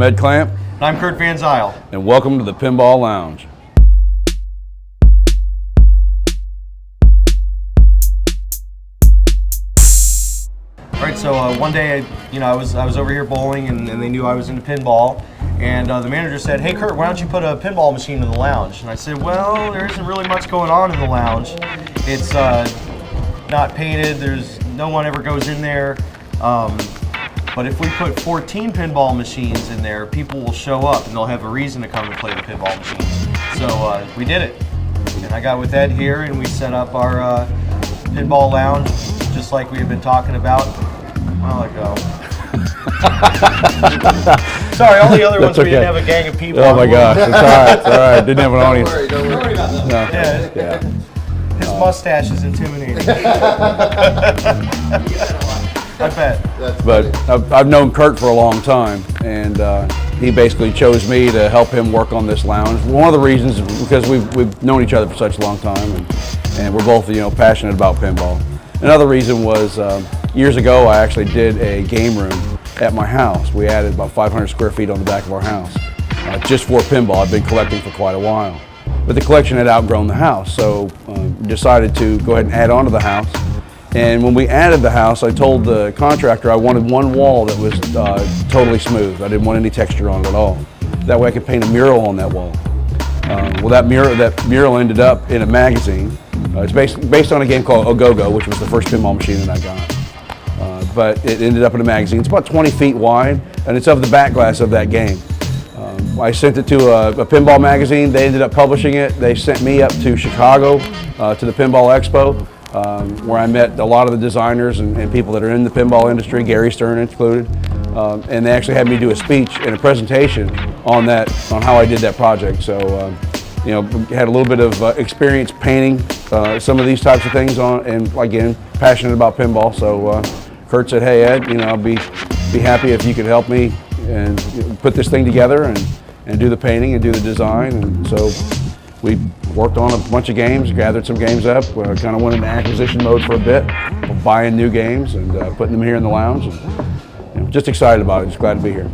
I'm Ed Clamp. And I'm Kurt Van Zyl. And welcome to the Pinball Lounge. All right, so one day, I was over here bowling, and they knew I was into pinball, and the manager said, "Hey, Kurt, why don't you put a pinball machine in the lounge?" And I said, "Well, there isn't really much going on in the lounge. It's not painted. No one ever goes in there. But if we put 14 pinball machines in there, people will show up, and they'll have a reason to come and play the pinball machines." So we did it, and I got with Ed here, and we set up our pinball lounge, just like we have been talking about a while ago. Sorry, all the other ones we didn't have a gang of people. Oh my gosh, it's all right. Didn't have an audience. Don't worry about that. No. Yeah. His mustache is intimidating. I bet. But I've known Kurt for a long time, and he basically chose me to help him work on this lounge. One of the reasons is because we've known each other for such a long time, and we're both passionate about pinball. Another reason was years ago I actually did a game room at my house. We added about 500 square feet on the back of our house just for pinball. I've been collecting for quite a while, but the collection had outgrown the house, so decided to go ahead and add on to the house. And when we added the house, I told the contractor I wanted one wall that was totally smooth. I didn't want any texture on it at all. That way I could paint a mural on that wall. Well, that mural ended up in a magazine. It's based on a game called Go-Go, which was the first pinball machine that I got. But it ended up in a magazine. It's about 20 feet wide, and it's of the back glass of that game. I sent it to a pinball magazine. They ended up publishing it. They sent me up to Chicago to the Pinball Expo, where I met a lot of the designers and people that are in the pinball industry, Gary Stern included. And they actually had me do a speech and a presentation on how I did that project. So, had a little bit of experience painting some of these types of things and again, passionate about pinball. So Kurt said, "Hey Ed, I'll be happy if you could help me and put this thing together and do the painting and do the design." And so we worked on a bunch of games, gathered some games up, kind of went into acquisition mode for a bit, buying new games and putting them here in the lounge. And, just excited about it, just glad to be here.